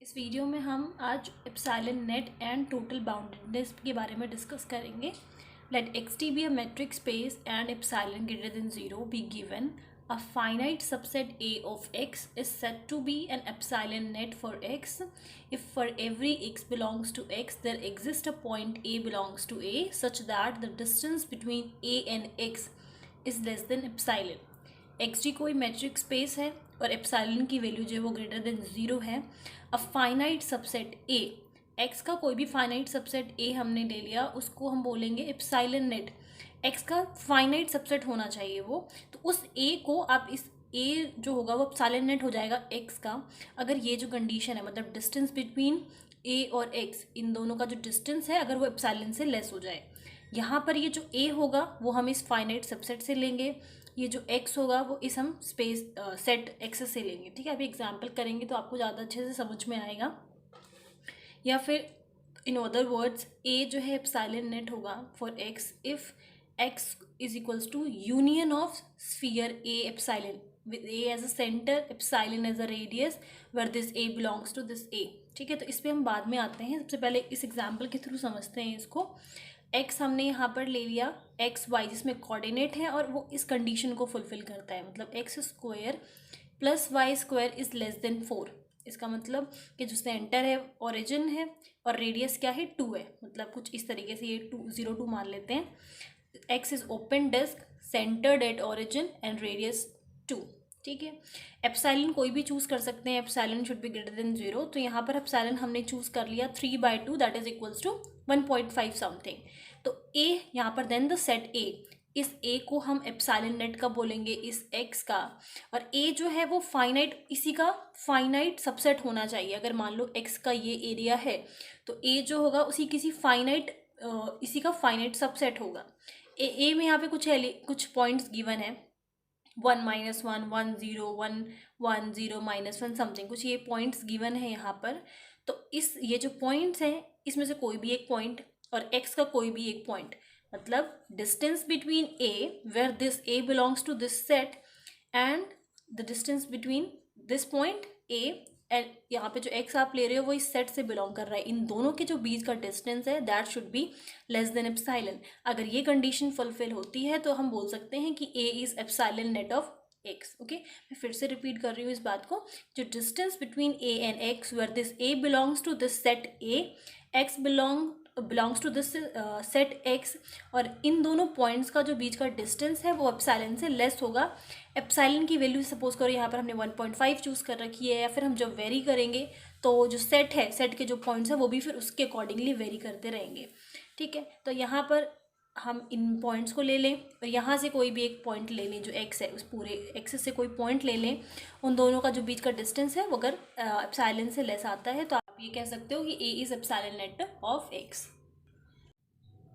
इस वीडियो में हम आज epsilon net and total boundedness के बारे में डिस्कस करेंगे. Let X T be a metric space and epsilon greater than 0 be given. A finite subset A of x is said to be an epsilon net for x if for every x belongs to x there exists a point A belongs to A such that the distance between A and x is less than epsilon. X D कोई metric space है और epsilon की value जो है वो greater than 0 है. A finite subset A, x का कोई भी फाइनाइट सबसेट ए हमने ले लिया, उसको हम बोलेंगे एप्सिलॉन नेट. एक्स का फाइनाइट सबसेट होना चाहिए वो, तो उस ए को आप इस ए जो होगा वो एप्सिलॉन नेट हो जाएगा एक्स का, अगर ये जो कंडीशन है मतलब डिस्टेंस बिटवीन ए और एक्स, इन दोनों का जो डिस्टेंस है अगर वो एप्सिलॉन से लेस हो जाए. यहाँ पर ये जो ए होगा वो हम इस फाइनाइट सबसेट से लेंगे, ये जो x होगा वो इस हम स्पेस सेट एक्स से लेंगे. ठीक है, अभी एग्जांपल करेंगे तो आपको ज़्यादा अच्छे से समझ में आएगा. या फिर इन अदर वर्ड्स a जो है एप्सिलॉन नेट होगा for x if x is equals to union of sphere a epsilon with a as a center, epsilon as a radius where this a belongs to this a. ठीक है, तो इस पर हम बाद में आते हैं. सबसे पहले इस एग्जाम्पल के थ्रू समझते हैं इसको. x हमने यहाँ पर ले लिया एक्स वाई जिसमें कोऑर्डिनेट है और वो इस कंडीशन को फुलफिल करता है, मतलब x square plus y square is less than 4. इसका मतलब कि जो सेंटर है ओरिजिन है और रेडियस क्या है 2 है, मतलब कुछ इस तरीके से ये 2 मान लेते हैं. X is open disk centered at origin and radius 2. ठीक है, एप्सिलॉन कोई भी चूज़ कर सकते हैं, epsilon should be greater than 0. तो यहाँ पर एप्सिलॉन हमने चूज़ कर लिया 3/2 that is equals to 1.5 something. तो a यहाँ पर देन द सेट a, इस a को हम एप्सिलॉन नेट का बोलेंगे इस x का, और a जो है वो फाइनाइट, इसी का फाइनाइट सबसेट होना चाहिए. अगर मान लो x का ये एरिया है तो a जो होगा उसी किसी फाइनाइट इसी का फाइनाइट सबसेट होगा. a में यहाँ पे कुछ पॉइंट्स गिवन है 1 -1 1 0 1 1 0 -1 समथिंग, कुछ ये पॉइंट्स गिवन है यहाँ पर. तो इस ये जो पॉइंट्स हैं इसमें से कोई भी एक पॉइंट और x का कोई भी एक पॉइंट, मतलब distance between a where this a belongs to this set and the distance between this point a and यहाँ पे जो x आप ले रहे हो वो इस सेट से बिलोंग कर रहा है, इन दोनों के जो बीच का डिस्टेंस है that should be less than epsilon. अगर ये कंडीशन फुलफिल होती है तो हम बोल सकते हैं कि a is epsilon net of x. Okay, मैं फिर से रिपीट कर रही हूँ इस बात को. जो distance between a and x where this a belongs to this set a, x belongs to this set x, और इन दोनों पॉइंट्स का जो बीच का डिस्टेंस है वो एप्सिलॉन से लेस होगा. एप्सिलॉन की वैल्यू सपोज करो यहाँ पर हमने 1.5 चूज़ कर रखी है, या फिर हम जब वेरी करेंगे तो जो सेट है, सेट के जो पॉइंट्स हैं वो भी फिर उसके अकॉर्डिंगली वेरी करते रहेंगे. ठीक है, तो यहाँ पर हम इन पॉइंट्स को ले लें और यहाँ से कोई भी एक पॉइंट ले लें जो x है, उस पूरे एक्सिस से कोई पॉइंट ले लें. उन दोनों का जो बीच का डिस्टेंस है वो अगर एप्सिलॉन से लेस आता है तो आप ये कह सकते हो कि a is epsilon net of x.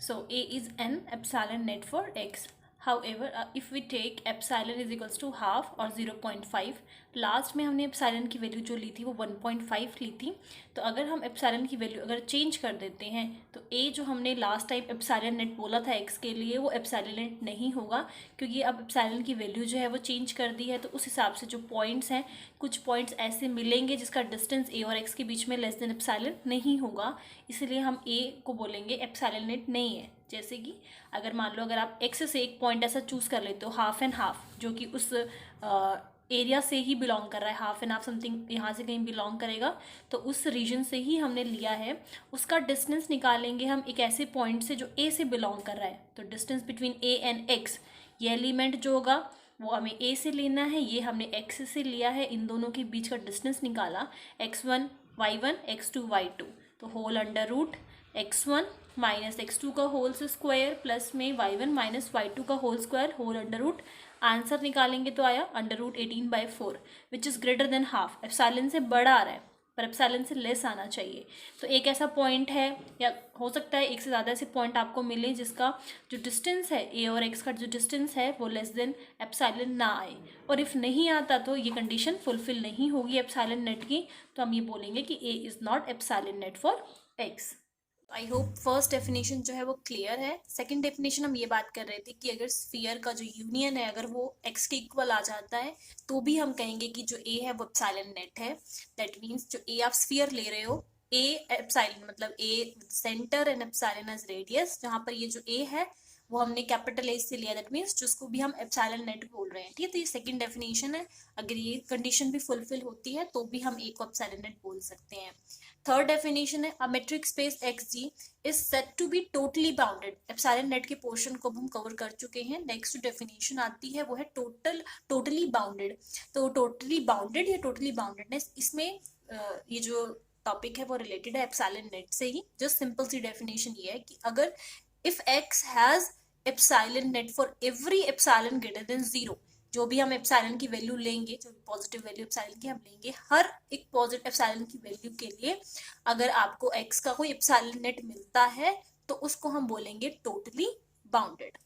So a is an epsilon net for x. However, if we take epsilon is equals to half or 0.5, last में हमने एप्सिलॉन की वैल्यू जो ली थी वो 1.5 ली थी. तो अगर हम एप्सिलॉन की वैल्यू अगर चेंज कर देते हैं तो a जो हमने लास्ट टाइम एप्सिलॉन नेट बोला था x के लिए वो एप्सिलॉन नेट नहीं होगा, क्योंकि अब एप्सिलॉन की वैल्यू जो है वो चेंज कर दी है. तो उस हिसाब से जो पॉइंट्स हैं, कुछ पॉइंट्स ऐसे मिलेंगे जिसका डिस्टेंस a और x के बीच में लेस देन एप्सिलॉन नहीं होगा, इसलिए हम a को बोलेंगे एप्सिलॉन नेट नहीं है. जैसे कि अगर मान लो अगर आप x से एक पॉइंट ऐसा चूज़ कर लेते हो हाफ एंड हाफ, जो कि उस एरिया से ही बिलोंग कर रहा है, हाफ एंड हाफ समथिंग यहाँ से कहीं बिलोंग करेगा, तो उस रीजन से ही हमने लिया है, उसका डिस्टेंस निकालेंगे हम एक ऐसे पॉइंट से जो a से बिलोंग कर रहा है. तो distance between a and x, ये एलिमेंट जो होगा वो हमें a से लेना है, ये हमने x से लिया है, इन दोनों के बीच का डिस्टेंस निकाला x1 y1 x2 y2, तो whole under root x1 minus x2 का होल स्क्वायर प्लस में y1 माइनस y2 का whole square whole under root. Answer निकालेंगे तो आया under root 18/4 which is greater than half. Epsilon से बड़ा आ रहा है पर एप्सिलॉन से लेस आना चाहिए. तो एक ऐसा पॉइंट है, या हो सकता है एक से ज़्यादा ऐसे पॉइंट आपको मिले जिसका जो डिस्टेंस है a और x का जो डिस्टेंस है वो लेस देन एप्सिलॉन ना आए. और इफ़ नहीं आता तो ये कंडीशन फुलफिल नहीं होगी एप्सिलॉन नेट की, तो हम ये बोलेंगे कि a is not epsilon net for x. I hope first definition जो है वो क्लियर है। सेकंड डेफिनेशन हम ये बात कर रहे थे कि अगर स्फीयर का जो यूनियन है अगर वो एक्स के इक्वल आ जाता है तो भी हम कहेंगे कि जो ए है वो एप्सिलॉन नेट है। दैट मीन्स जो ए आप स्फीयर ले रहे हो, ए एप्सिलॉन मतलब A centre and epsilon as radius, जहां पर ये जो ए है वो हमने कैपिटल ए से लिया, दैट मीन्स जिसको भी हम एप्सिलॉन नेट बोल रहे हैं। ठीक है, तो ये सेकंड डेफिनेशन है। अगर ये कंडीशन भी फुलफिल होती है तो भी हम ए को एप्सिलॉन नेट बोल सकते हैं। थर्ड डेफिनेशन है a metric space X G is said to be totally bounded. Epsilon net के पोर्शन को हम कवर कर चुके हैं। नेक्स्ट डेफिनेशन आती है वो है टोटली बाउंडेड। तो टोटली बाउंडेड या टोटली बाउंडेडनेस, इसमें ये जो टॉपिक है वो रिलेटेड है एप्सिलॉन नेट से ही। जो सिंपल सी डेफिनेशन ये है कि अगर if x has epsilon net for every epsilon greater than zero, जो भी हम एप्सिलॉन की वैल्यू लेंगे, जो पॉजिटिव वैल्यू एप्सिलॉन की हम लेंगे, हर एक पॉजिटिव एप्सिलॉन की वैल्यू के लिए अगर आपको एक्स का कोई एप्सिलॉन नेट मिलता है तो उसको हम बोलेंगे totally bounded.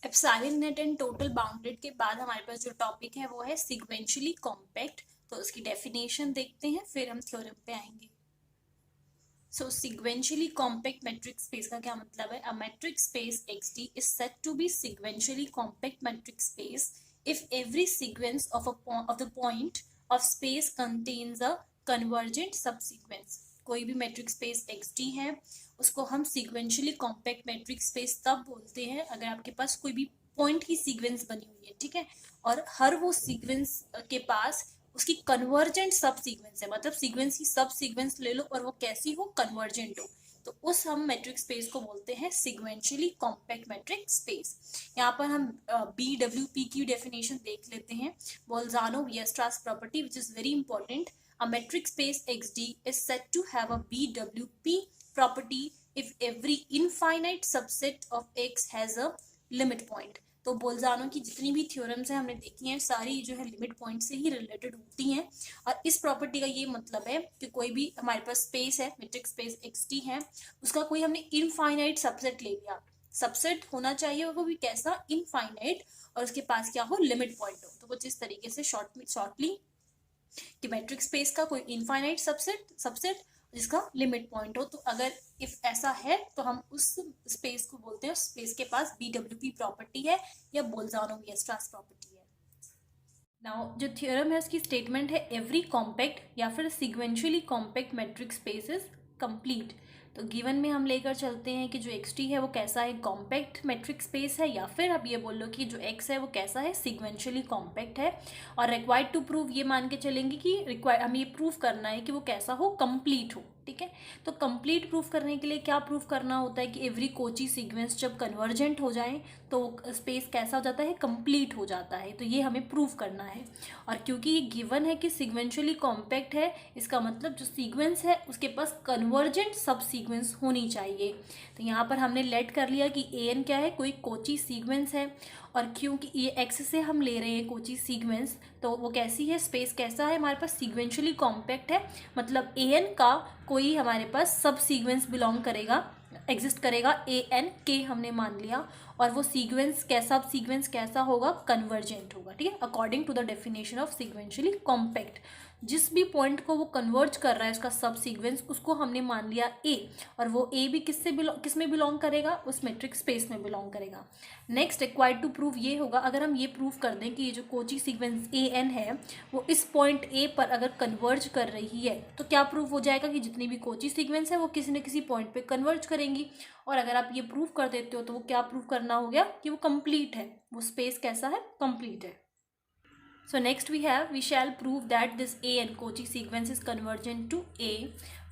Epsilon net and total bounded के बाद हमारे पास जो टॉपिक है वो है सिक्वेंशियली कॉम्पैक्ट। तो उसकी डेफिनेशन देखते हैं, फिर हम थ्योरम पे आएंगे। So sequentially compact metric space का क्या मतलब है? A metric space XD is said to be sequentially compact metric space if every sequence of the point of space contains a convergent subsequence। कोई भी मैट्रिक स्पेस XD है उसको हम sequentially compact metric space तब बोलते हैं अगर आपके पास कोई भी पॉइंट की सीक्वेंस बनी हुई है, ठीक है, और हर वो सीक्वेंस के पास उसकी कन्वर्जेंट सब सीक्वेंस है, मतलब सीक्वेंस की सब सीक्वेंस ले लो और वो कैसी हो, कन्वर्जेंट हो, तो उस हम मैट्रिक स्पेस को बोलते हैं सिक्वेंशियली कॉम्पैक्ट मैट्रिक स्पेस। यहाँ पर हम BWP की डेफिनेशन देख लेते हैं। Bolzano Weierstrass property which is very important. A metric space XD is said to have a BWP property if every infinite subset of X has a limit point। तो बोल्जानो की जितनी भी थ्योरम्स हैं हमने देखी हैं, सारी जो है लिमिट पॉइंट से ही रिलेटेड होती हैं। और इस प्रॉपर्टी का ये मतलब है कि कोई भी हमारे पास स्पेस है, मैट्रिक स्पेस XD है, उसका कोई हमने इनफाइनाइट सबसेट ले लिया, सबसेट होना चाहिए वो भी कैसा, इनफाइनाइट, और उसके पास क्या हो, लिमिट पॉइंट हो। तो कुछ इस तरीके से शॉर्टली कि मैट्रिक स्पेस का कोई इनफाइनाइट सबसेट जिसका लिमिट पॉइंट हो। तो अगर इफ ऐसा है तो हम उस स्पेस को बोलते हैं, उस स्पेस के पास BWP प्रॉपर्टी है या बोल्जानो-वियर्स्ट्रास प्रॉपर्टी है। नाउ जो थ्योरम है उसकी स्टेटमेंट है एवरी कॉम्पैक्ट या फिर sequentially compact metric space is complete. तो गिवन में हम लेकर चलते हैं कि जो XD है वो कैसा है, कॉम्पैक्ट मैट्रिक स्पेस है, या फिर अब ये बोल लो कि जो X है वो कैसा है, सिक्वेंशियली कॉम्पैक्ट है। और रिक्वायर्ड टू प्रूव ये मान के चलेंगे कि हमें ये प्रूव करना है कि वो कैसा हो, कंप्लीट हो। ठीक है, तो कंप्लीट प्रूफ करने के लिए क्या प्रूफ करना होता है कि एवरी कोची सीक्वेंस जब कन्वर्जेंट हो जाए तो स्पेस कैसा हो जाता है, कंप्लीट हो जाता है। तो ये हमें प्रूफ करना है। और क्योंकि ये गिवन है कि सिक्वेंशियली कॉम्पैक्ट है, इसका मतलब जो सीक्वेंस है उसके पास कन्वर्जेंट सब सीक्वेंस होनी चाहिए। तो यहाँ पर हमने लेट कर लिया कि AN क्या है, कोई कोची सीक्वेंस है, और क्योंकि ये X से हम ले रहे हैं कोची सीक्वेंस, तो वो कैसी है, स्पेस कैसा है हमारे पास, सिक्वेंशियली कॉम्पैक्ट है, मतलब AN का कोई हमारे पास सब सीक्वेंस बिलोंग करेगा, एग्जिस्ट करेगा, ANK हमने मान लिया, और वो सीक्वेंस कैसा होगा, कन्वर्जेंट होगा। ठीक है, according to the definition of sequentially compact. जिस भी पॉइंट को वो कन्वर्ज कर रहा है उसका सब सीक्वेंस, उसको हमने मान लिया A, और वो A भी किस में बिलोंग करेगा, उस मैट्रिक स्पेस में बिलोंग करेगा। नेक्स्ट रिक्वायर्ड टू प्रूव ये होगा, अगर हम ये प्रूव कर दें कि ये जो कोची सीक्वेंस AN है वो इस पॉइंट A पर अगर कन्वर्ज कर रही है तो क्या प्रूव हो जाएगा कि जितनी भी कोची सीक्वेंस है वो किसी न किसी पॉइंट पे कन्वर्ज करेंगी। और अगर आप ये प्रूव कर देते हो तो वो क्या प्रूव करना हो गया कि वो कंप्लीट है, वो स्पेस कैसा है, कंप्लीट है। So next we shall prove that this AN Cauchy sequence is convergent to A।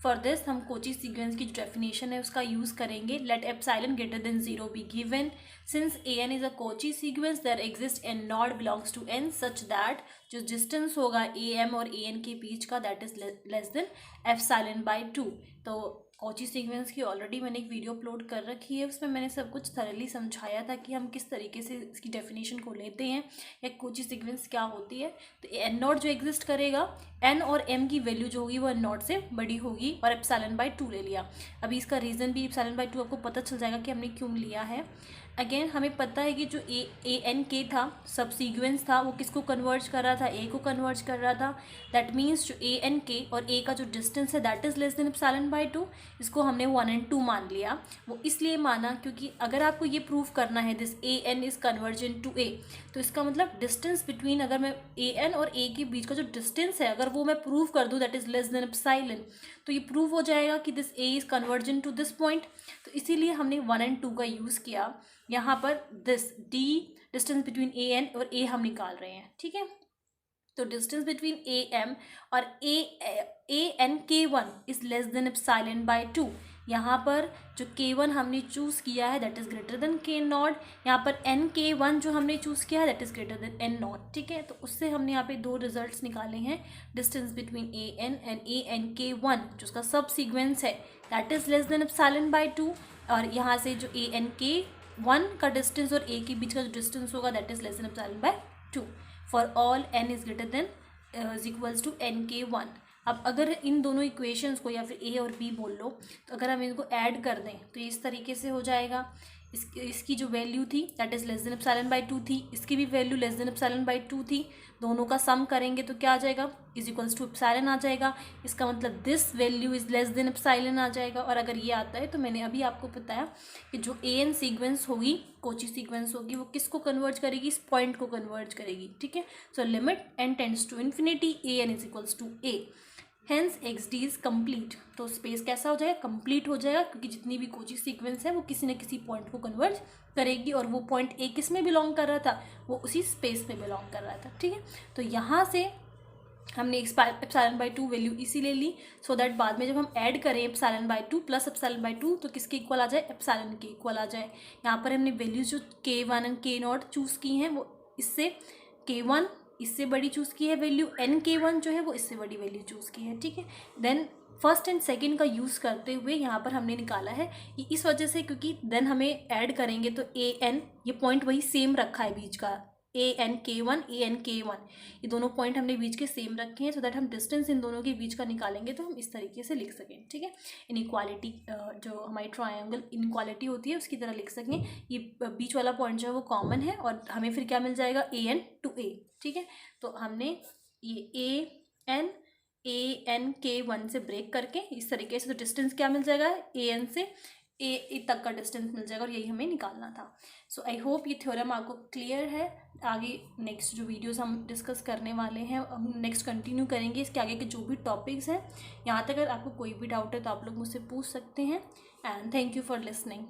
For this हम Cauchy sequence की जो definition है उसका use करेंगे। Let epsilon greater than 0 be given। Since AN is a Cauchy sequence, there exists n node belongs to N such that जो distance होगा AM और AN के बीच का that is less than epsilon by 2। तो Kochi sequence की already मैंने एक वीडियो अपलोड कर रखी है, उसमें मैंने सब कुछ थरली समझाया था कि हम किस तरीके से इसकी डेफिनेशन को लेते हैं या कोची सीक्वेंस क्या होती है। तो एन नॉट जो एग्जिस्ट करेगा, एन और एम की वैल्यू जो होगी वो एन नॉट से बड़ी होगी, और एप्सिलॉन बाय 2 ले लिया। अभी इसका रीज़न भी एप्सिलॉन बाय 2 आपको पता चल जाएगा कि हमने क्यों लिया है। अगेन हमें पता है कि जो ए एन के था सब सीक्वेंस था वो किसको कन्वर्ज कर रहा था, ए को कन्वर्ज कर रहा था। दैट मीन्स जो ए एन के और ए का जो डिस्टेंस है that is less than epsilon by 2। इसको हमने 1 और 2 मान लिया। वो इसलिए माना क्योंकि अगर आपको ये प्रूव करना है this A N is convergent to A, तो इसका मतलब डिस्टेंस बिटवीन, अगर मैं ए एन और ए के बीच का जो डिस्टेंस है अगर वो मैं प्रूव कर दूँ that is less than epsilon, तो ये प्रूव हो जाएगा कि this a is convergent to this point. तो इसीलिए हमने 1 और 2 का यूज़ किया। यहाँ पर this d distance between a n और ए हम निकाल रहे हैं, ठीक है। तो डिस्टेंस बिटवीन ए एम और ए एन के one is less than epsilon by 2। यहाँ पर जो k1 हमने चूज़ किया है that is greater then k not. यहाँ पर एन के वन जो हमने चूज़ किया है that is greater than n not, ठीक है। तो उससे हमने यहाँ पे दो रिजल्ट्स निकाले हैं, distance between a n and a n के वन जो उसका सब सीक्वेंस है that is less than epsilon by 2, और यहाँ से जो ए एन के वन का डिस्टेंस और ए के बीच का जो डिस्टेंस होगा that is less than epsilon by 2 for all n is greater than is equals to n के वन। अब अगर इन दोनों इक्वेशंस को या फिर ए और बी बोल लो, तो अगर हम इनको ऐड कर दें तो इस तरीके से हो जाएगा। इसकी जो वैल्यू थी that is less than epsilon by 2 थी, इसकी भी value less than epsilon by 2 थी। दोनों का सम करेंगे तो क्या आ जाएगा, इज इक्वल्स टू एप्सिलॉन आ जाएगा। इसका मतलब this value is less than epsilon आ जाएगा। और अगर ये आता है तो मैंने अभी आपको बताया कि जो ए एन सीक्वेंस होगी, कोची सीक्वेंस होगी, वो किसको कन्वर्ज करेगी, इस पॉइंट को कन्वर्ज करेगी, ठीक है। So limit n tends to infinity a n is equals to a, hence X d is complete. तो स्पेस कैसा हो जाएगा, कंप्लीट हो जाएगा, क्योंकि जितनी भी कोची सीक्वेंस है वो किसी न किसी पॉइंट को कन्वर्ज करेगी, और वो पॉइंट ए किस में बिलोंग कर रहा था, वो उसी स्पेस में बिलोंग कर रहा था, ठीक है। तो यहाँ से हमने एप्सिलॉन बाय 2 वैल्यू इसी ले ली, सो दैट बाद में जब हम ऐड करें epsilon by 2 plus epsilon by 2 तो किसके इक्वल आ जाए, एप्सिलॉन के इक्वल आ जाए। यहाँ पर हमने वैल्यूज जो k1 एंड k0 चूज़ की हैं वो इससे k1 इससे बड़ी चूज़ की है वैल्यू, एन k1 जो है वो इससे बड़ी वैल्यू चूज़ की है, ठीक है। देन फर्स्ट एंड सेकंड का यूज़ करते हुए यहाँ पर हमने निकाला है ये इस वजह से क्योंकि देन हमें ऐड करेंगे तो ए एन, ये पॉइंट वही सेम रखा है बीच का, ए एन के वन, ये दोनों पॉइंट हमने बीच के सेम रखे हैं, सो दैट हम डिस्टेंस इन दोनों के बीच का निकालेंगे तो हम इस तरीके से लिख सकें, ठीक है। इनइक्वालिटी जो हमारी ट्रायंगल इनइक्वालिटी होती है उसकी तरह लिख सकें। ये बीच वाला पॉइंट जो है वो कॉमन है और हमें फिर क्या मिल जाएगा, ए एन टू ए, ठीक है। तो हमने ये ए एन के वन से ब्रेक करके इस तरीके से, तो डिस्टेंस क्या मिल जाएगा, ए एन से ए तक का डिस्टेंस मिल जाएगा, और यही हमें निकालना था। सो आई होप ये थ्योरम आपको क्लियर है। आगे नेक्स्ट जो वीडियोस हम डिस्कस करने वाले हैं, हम नेक्स्ट कंटिन्यू करेंगे इसके आगे के जो भी टॉपिक्स हैं। यहाँ तक अगर आपको कोई भी डाउट है तो आप लोग मुझसे पूछ सकते हैं। And thank you for listening.